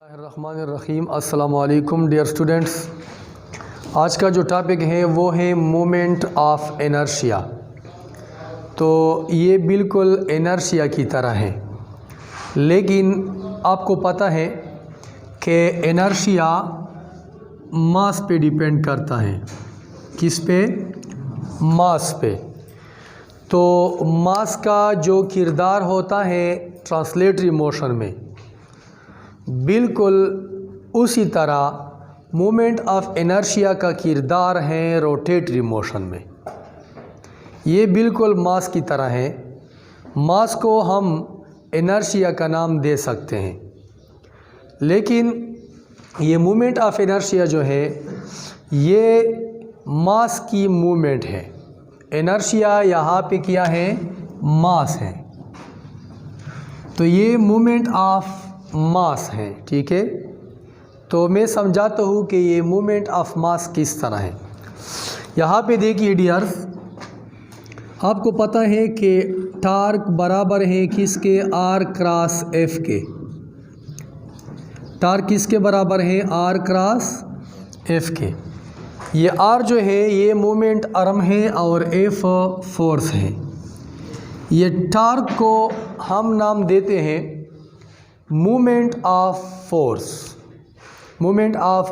रहमानिर्रहीम। अस्सलामु अलैकुम dear students. आज का जो टॉपिक है वो है मोमेंट ऑफ इनर्शिया। तो ये बिल्कुल इनर्शिया की तरह है, लेकिन आपको पता है कि इनर्शिया मास पे डिपेंड करता है। किस पे? मास पे। तो मास का जो किरदार होता है ट्रांसलेटरी मोशन में, बिल्कुल उसी तरह मोमेंट ऑफ इनर्शिया का किरदार है रोटेटरी मोशन में। ये बिल्कुल मास की तरह है। मास को हम इनर्शिया का नाम दे सकते हैं, लेकिन ये मोमेंट ऑफ इनर्शिया जो है ये मास की मूवमेंट है। इनर्शिया यहाँ पे क्या है? मास है। तो ये मोमेंट ऑफ मास है, ठीक है। तो मैं समझाता हूँ कि ये मोमेंट ऑफ मास किस तरह है। यहाँ पे देखिए डियर्स, आपको पता है कि टार्क बराबर है किसके? आर क्रॉस एफ के। टार्क किसके बराबर है? आर क्रॉस एफ के। ये आर जो है ये मोमेंट आर्म है और एफ फोर्स है। ये टार्क को हम नाम देते हैं moment of force. Moment of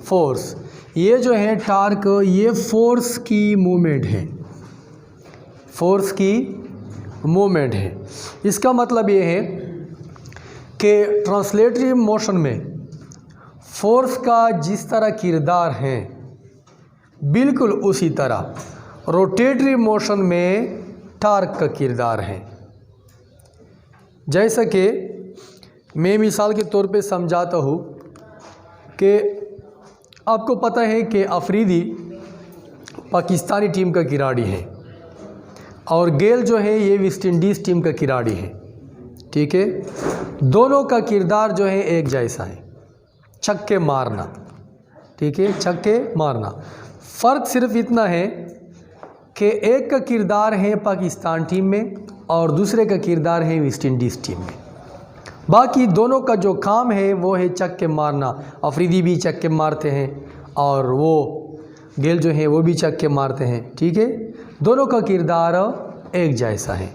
force, ये जो है टार्क, ये फोर्स की मूवमेंट है। फोर्स की मूवमेंट है। इसका मतलब ये है कि ट्रांसलेटरी मोशन में फोर्स का जिस तरह किरदार है, बिल्कुल उसी तरह रोटेटरी मोशन में टार्क का किरदार है। जैसा कि मैं मिसाल के तौर पे समझाता हूँ कि आपको पता है कि अफरीदी पाकिस्तानी टीम का खिलाड़ी है और गेल जो है ये वेस्ट इंडीज़ टीम का खिलाड़ी है, ठीक है। दोनों का किरदार जो है एक जैसा है, छक्के मारना, ठीक है, छक्के मारना। फ़र्क सिर्फ इतना है कि एक का किरदार है पाकिस्तान टीम में और दूसरे का किरदार है वेस्ट इंडीज़ टीम में। बाकी दोनों का जो काम है वो है छक्के मारना। अफरीदी भी छक्के मारते हैं और वो गेल जो है वो भी छक्के मारते हैं, ठीक है। दोनों का किरदार एक जैसा है,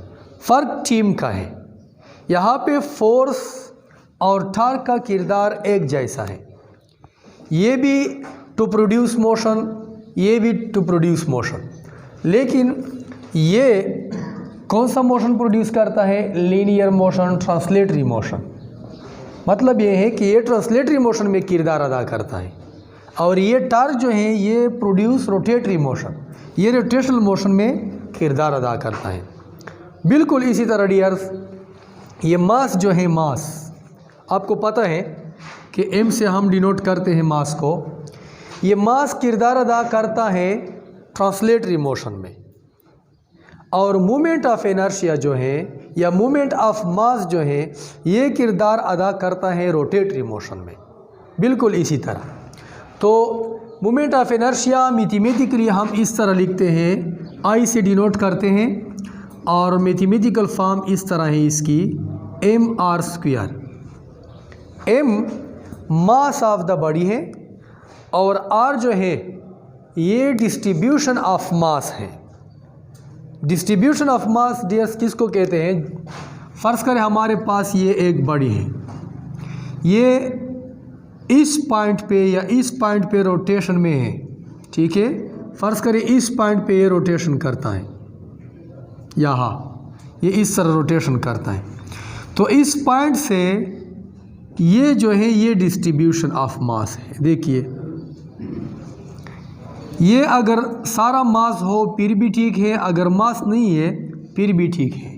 फ़र्क टीम का है। यहाँ पे फोर्स और टार्क का किरदार एक जैसा है। ये भी टू प्रोड्यूस मोशन, ये भी टू प्रोड्यूस मोशन, लेकिन ये कौन सा मोशन प्रोड्यूस करता है? Linear motion, translatory motion. मतलब ये है कि ये ट्रांसलेटरी मोशन में किरदार अदा करता है और ये टार्क जो है ये प्रोड्यूस रोटेटरी मोशन, ये रोटेशनल मोशन में किरदार अदा करता है। बिल्कुल इसी तरह डियर्स, ये मास जो है, मास आपको पता है कि एम से हम डिनोट करते हैं मास को। ये मास किरदार अदा करता है ट्रांसलेटरी मोशन में, और मोमेंट ऑफ इनर्शिया जो है या मोमेंट ऑफ मास जो है ये किरदार अदा करता है रोटेटरी मोशन में, बिल्कुल इसी तरह। तो मोमेंट ऑफ इनर्शिया मैथमेटिकली हम इस तरह लिखते हैं, आई से डिनोट करते हैं, और मैथमेटिकल फॉर्म इस तरह है इसकी, M R square. M mass of the body है और आर जो है ये डिस्ट्रीब्यूशन ऑफ मास है। डिस्ट्रीब्यूशन ऑफ मास डियर्स किसको कहते हैं? फ़र्ज़ करें हमारे पास ये एक बॉडी है, ये इस पॉइंट पे या इस पॉइंट पे रोटेशन में है, ठीक है। फ़र्ज़ करें इस पॉइंट पे ये रोटेशन करता है, यहाँ ये इस तरह रोटेशन करता है। तो इस पॉइंट से ये जो है ये डिस्ट्रीब्यूशन ऑफ मास है। देखिए, ये अगर सारा मास हो फिर भी ठीक है, अगर मास नहीं है फिर भी ठीक है।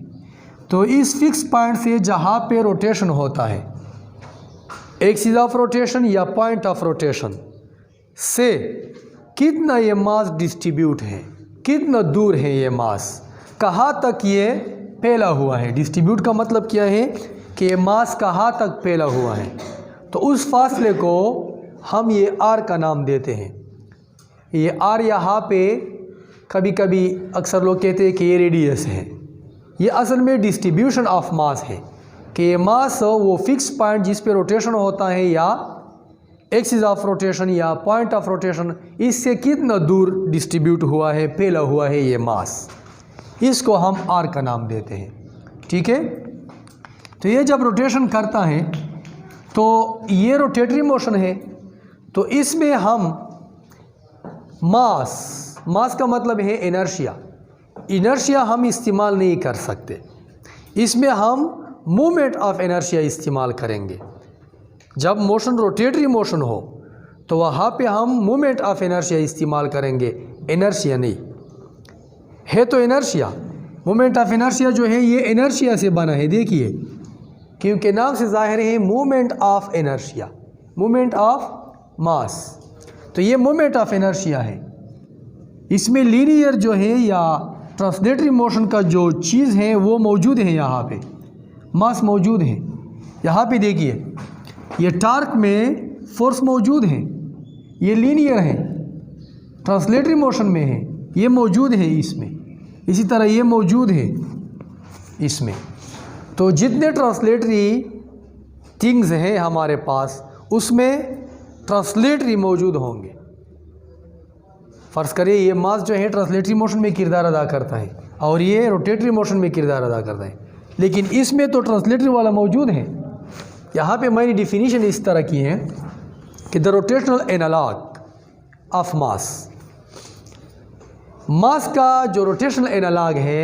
तो इस फिक्स पॉइंट से जहाँ पे रोटेशन होता है, एक्सिस ऑफ रोटेशन या पॉइंट ऑफ रोटेशन से कितना ये मास डिस्ट्रीब्यूट है, कितना दूर है ये मास, कहाँ तक ये फैला हुआ है। डिस्ट्रीब्यूट का मतलब क्या है कि ये मास कहाँ तक फैला हुआ है। तो उस फासले को हम ये आर का नाम देते हैं। ये आर यहाँ पे कभी कभी अक्सर लोग कहते हैं कि ये रेडियस है, ये असल में डिस्ट्रीब्यूशन ऑफ मास है कि मास वो फिक्स पॉइंट जिस पे रोटेशन होता है या एक्सिस ऑफ रोटेशन या पॉइंट ऑफ रोटेशन, इससे कितना दूर डिस्ट्रीब्यूट हुआ है, फैला हुआ है ये मास, इसको हम आर का नाम देते हैं। ठीक है, तो ये जब रोटेशन करता है तो ये रोटेटरी मोशन है, तो इसमें हम मास का मतलब है इनर्शिया हम इस्तेमाल नहीं कर सकते, इसमें हम मूवमेंट ऑफ इनर्शिया इस्तेमाल करेंगे। जब मोशन रोटेटरी मोशन हो तो वहाँ पे हम मूवमेंट ऑफ इनर्शिया इस्तेमाल करेंगे, इनर्शिया नहीं है। तो इनर्शिया, मूवमेंट ऑफ इनर्शिया जो है ये इनर्शिया से बना है, देखिए, क्योंकि नाम से जाहिर है movement of inertia, movement of mass, तो ये मूवमेंट ऑफ इनर्शिया है। इसमें लीनियर जो है या ट्रांसलेटरी मोशन का जो चीज़ है वो मौजूद है, यहाँ पे मास मौजूद है। यहाँ पे देखिए ये टार्क में फोर्स मौजूद है, ये लीनियर है, ट्रांसलेटरी मोशन में है, ये मौजूद है इसमें, इसी तरह ये मौजूद है इसमें। तो जितने ट्रांसलेटरी थिंग्स हैं हमारे पास उसमें ट्रांसलेटरी मौजूद होंगे। फ़र्ज़ करिए ये मास जो है ट्रांसलेटरी मोशन में किरदार अदा करता है और ये रोटेटरी मोशन में किरदार अदा करता है, लेकिन इसमें तो ट्रांसलेटरी वाला मौजूद है। यहाँ पे मैंने डिफिनीशन इस तरह की है कि the rotational analog of mass का जो रोटेशनल एनालॉग है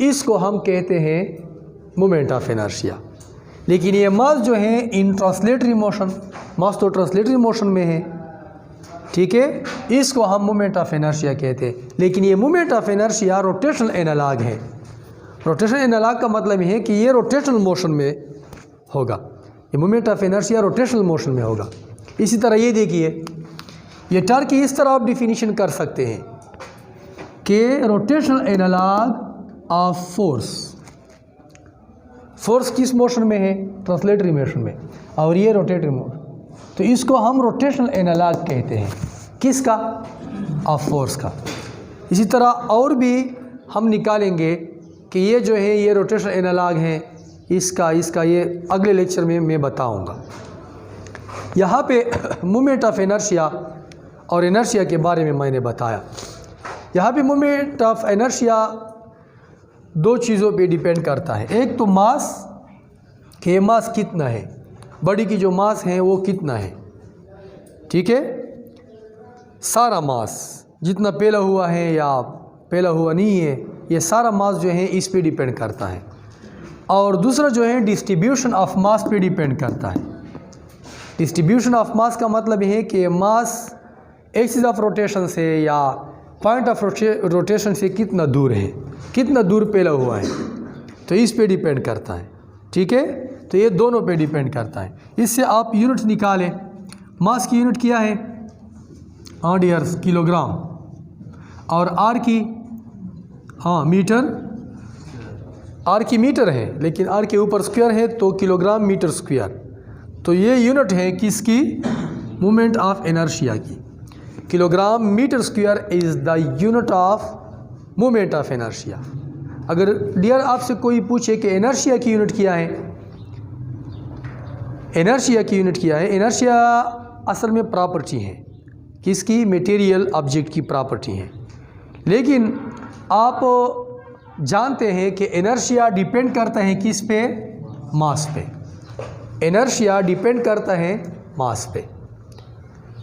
इसको हम कहते हैं मोमेंट ऑफ इनर्शिया। लेकिन ये मास जो है इन ट्रांसलेटरी मोशन, मास तो ट्रांसलेटरी मोशन में है, ठीक है, इसको हम मोमेंट ऑफ इनर्शिया कहते हैं। लेकिन ये moment of inertia rotational analog है। रोटेशनल एनालॉग का मतलब है कि ये रोटेशनल मोशन में होगा, ये moment of inertia rotational motion में होगा। इसी तरह ये देखिए, ये टर्क की इस तरह आप डिफिनीशन कर सकते हैं कि रोटेशनल एनालॉग ऑफ फोर्स किस मोशन में है, ट्रांसलेटरी मोशन में, और ये रोटेटरी मोशन, तो इसको हम रोटेशनल एनालॉग कहते हैं, किसका, ऑफ फोर्स का। इसी तरह और भी हम निकालेंगे कि ये जो है ये रोटेशनल एनालॉग है इसका ये अगले लेक्चर में मैं बताऊंगा। यहाँ पे मोमेंट ऑफ इनर्शिया और इनर्शिया के बारे में मैंने बताया। यहाँ पे मोमेंट ऑफ इनर्शिया दो चीज़ों पे डिपेंड करता है। एक तो मास, कि मास कितना है, बॉडी की जो मास है वो कितना है, ठीक है, सारा मास जितना फैला हुआ है या फैला हुआ नहीं है, ये सारा मास जो है इस पे डिपेंड करता है। और दूसरा जो है डिस्ट्रीब्यूशन ऑफ मास पे डिपेंड करता है। डिस्ट्रीब्यूशन ऑफ मास का मतलब है कि मास एक्सिस ऑफ रोटेशन से या पॉइंट ऑफ रोटेशन से कितना दूर है, कितना दूर फैला हुआ है, तो इस पे डिपेंड करता है, ठीक है। तो ये दोनों पे डिपेंड करता है। इससे आप यूनिट्स निकालें। मास की यूनिट क्या है, हाँ डियर्स, किलोग्राम, और आर की, हाँ मीटर, आर की मीटर है, लेकिन आर के ऊपर स्क्वायर है तो किलोग्राम मीटर स्क्वायर। तो ये यूनिट है किसकी, मोमेंट ऑफ इनर्शिया की। Kilogram metre square is the unit of moment of inertia. अगर डियर आपसे कोई पूछे कि इनर्शिया की यूनिट क्या है, इनर्शिया की यूनिट क्या है, इनर्शिया असल में प्रॉपर्टी है किसकी, मटेरियल ऑब्जेक्ट की प्रॉपर्टी है। लेकिन आप जानते हैं कि इनर्शिया डिपेंड करता है किस पे, मास पे। इनर्शिया डिपेंड करता है मास पे।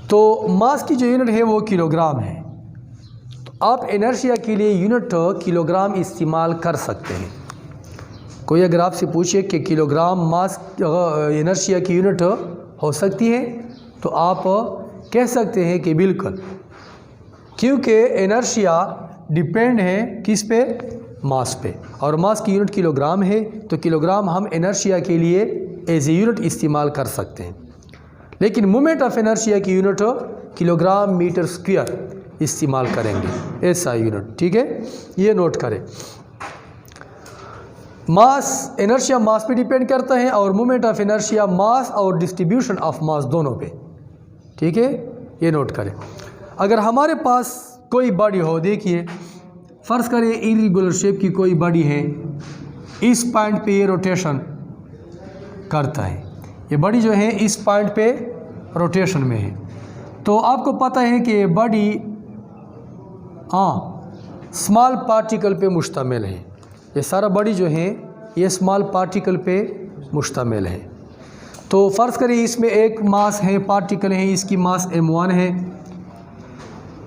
तो मास की जो यूनिट है वो किलोग्राम है। तो आप इनर्शिया के लिए यूनिट किलोग्राम इस्तेमाल कर सकते हैं। कोई अगर आपसे पूछे कि किलोग्राम मास इनर्शिया की यूनिट हो सकती है, तो आप कह सकते हैं कि बिल्कुल, क्योंकि इनर्शिया डिपेंड है किस पे, मास पे, और मास की यूनिट किलोग्राम है। तो किलोग्राम हम इनर्शिया के लिए एज ए यूनिट इस्तेमाल कर सकते हैं। लेकिन मोमेंट ऑफ इनर्शिया की यूनिट किलोग्राम मीटर स्क्वायर इस्तेमाल करेंगे, ऐसा यूनिट, ठीक है, ये नोट करें। मास, इनर्शिया मास पे डिपेंड करता है और मोमेंट ऑफ इनर्शिया मास और डिस्ट्रीब्यूशन ऑफ मास दोनों पे, ठीक है, ये नोट करें। अगर हमारे पास कोई बॉडी हो, देखिए फ़र्ज़ करें इरेगुलर शेप की कोई बॉडी है, इस पॉइंट पे ये रोटेशन करता है। ये बॉडी जो है इस पॉइंट पे रोटेशन में है। तो आपको पता है कि ये बॉडी स्मॉल पार्टिकल पे मुश्तमिल है। ये सारा बॉडी जो है ये स्मॉल पार्टिकल पे मुश्तमिल है। तो फ़र्ज़ करें इसमें एक मास है, पार्टिकल है, इसकी मास m1 है,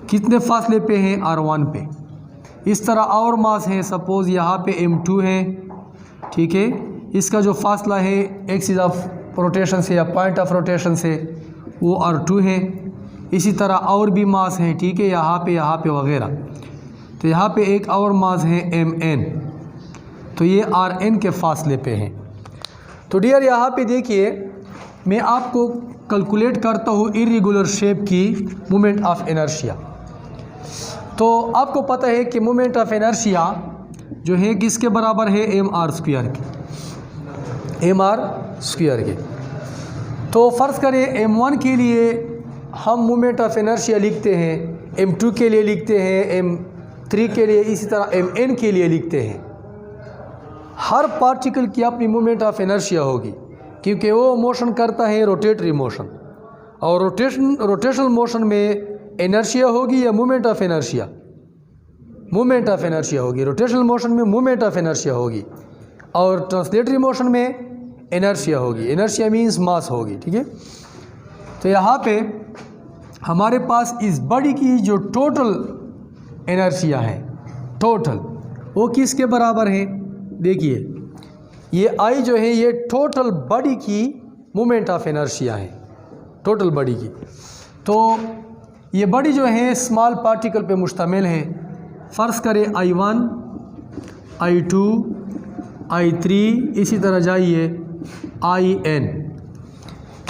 कितने फासले पे है r1 पे। इस तरह और मास है, सपोज़ यहाँ पे m2 है, ठीक है, इसका जो फासला है एक्सिस ऑफ रोटेशन से या पॉइंट ऑफ रोटेशन से वो r2 है। इसी तरह और भी मास है, ठीक है, यहाँ पे वगैरह। तो यहाँ पे एक और मास है mn, तो ये rn के फासले पे है। तो डियर यहाँ पे देखिए मैं आपको कैलकुलेट करता हूँ इर्रेगुलर शेप की मोमेंट ऑफ इनर्शिया। तो आपको पता है कि मोमेंट ऑफ इनर्शिया जो है किसके बराबर है, mr स्क्वायर के, mr स्क्वायर के। तो फ़र्ज़ करें m1 के लिए हम मोमेंट ऑफ इनर्शिया लिखते हैं, m2 के लिए लिखते हैं, m3 के लिए, इसी तरह mn के लिए लिखते हैं। हर पार्टिकल की अपनी मोमेंट ऑफ इनर्शिया होगी क्योंकि वो मोशन करता है रोटेटरी मोशन, और रोटेशनल मोशन में इनर्शिया होगी या moment of inertia, moment of inertia होगी। रोटेशनल मोशन में मोमेंट ऑफ इनर्शिया होगी और ट्रांसलेटरी मोशन में इनर्शिया होगी। इनर्शिया मींस मास होगी, ठीक है। तो यहाँ पे हमारे पास इस बॉडी की जो टोटल इनर्शिया है, टोटल, वो किसके बराबर है, देखिए ये आई जो है ये टोटल बॉडी की मोमेंट ऑफ इनर्शिया है, टोटल बॉडी की। तो ये बॉडी जो है स्मॉल पार्टिकल पे मुश्तमिल है। फ़र्ज़ करें I1, I2, I3, इसी तरह जाइए IN।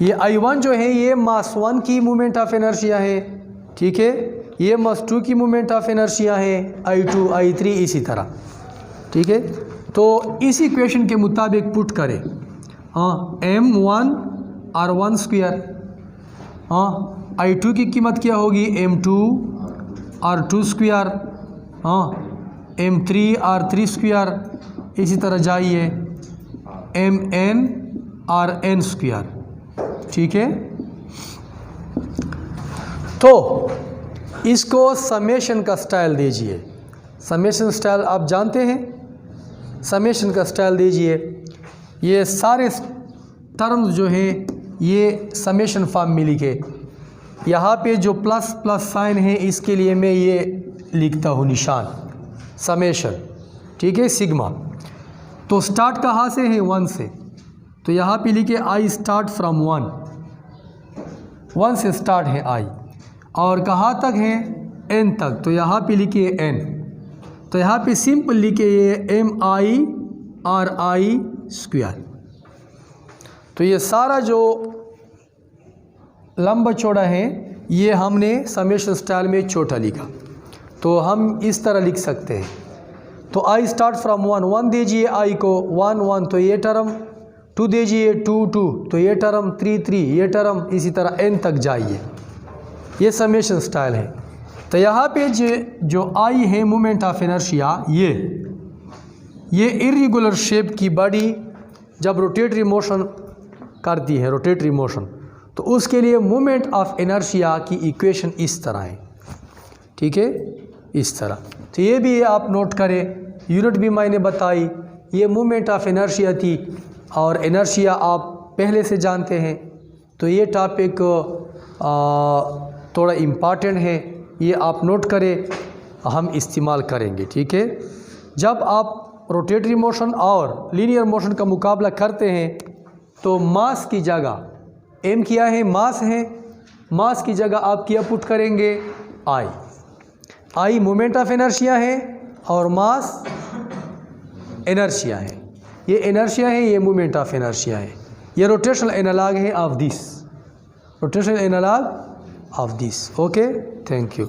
ये I1 जो है ये मास 1 की मोमेंट ऑफ इनर्शिया है, ठीक है, ये मास 2 की मोमेंट ऑफ इनर्शिया है, I2, I3 इसी तरह, ठीक है। तो इस इक्वेशन के मुताबिक पुट करें, m1 r1 स्क्वायर, I2 की कीमत क्या होगी, m2 r2 square, m3 r3 square, इसी तरह जाइए mn rn स्क्वायर, ठीक है। तो इसको समेशन का स्टाइल दीजिए। समेशन स्टाइल आप जानते हैं, समेशन का स्टाइल दीजिए। ये सारे टर्म्स जो हैं ये समेशन फॉर्म में लिखे। यहाँ पे जो प्लस प्लस साइन है इसके लिए मैं ये लिखता हूँ निशान, समेशन, ठीक है, सिग्मा। तो स्टार्ट कहाँ से है, 1 से, तो यहाँ पे लिखे आई स्टार्ट फ्रॉम 1 से स्टार्ट है आई, और कहाँ तक है, n तक, तो यहाँ पे लिखे n। तो यहाँ पे सिंपल लिखे ये mi ri स्क्वायर। तो ये सारा जो लंबा चौड़ा है ये हमने समेशन स्टाइल में छोटा लिखा। तो हम इस तरह लिख सकते हैं। तो आई स्टार्ट फ्रॉम 1 दीजिए आई को, 1 तो ये टर्म, 2 दीजिए 2 तो ये टर्म, 3 ये टर्म, इसी तरह n तक जाइए। ये समेशन स्टाइल है। तो यहाँ पे जो आई है मोमेंट ऑफ इनर्शिया, ये इर्रेगुलर शेप की बॉडी जब रोटेटरी मोशन करती है, रोटेटरी मोशन, तो उसके लिए मोमेंट ऑफ इनर्शिया की इक्वेशन इस तरह है, ठीक है, इस तरह। तो ये भी आप नोट करें, यूनिट भी मैंने बताई, ये मोमेंट ऑफ इनर्शिया थी और इनर्शिया आप पहले से जानते हैं। तो ये टॉपिक थोड़ा इम्पॉर्टेंट है, ये आप नोट करें, हम इस्तेमाल करेंगे, ठीक है। जब आप रोटेटरी मोशन और लीनियर मोशन का मुकाबला करते हैं तो मास की जगह m क्या है, मास है, मास की जगह आप क्या पुट करेंगे, आई मोमेंट ऑफ इनर्शिया है और मास इनर्शिया है। ये इनर्शिया है, ये मोमेंट ऑफ इनर्शिया है। ये रोटेशनल एनालॉग है of this, rotational analog of this. Okay, thank you.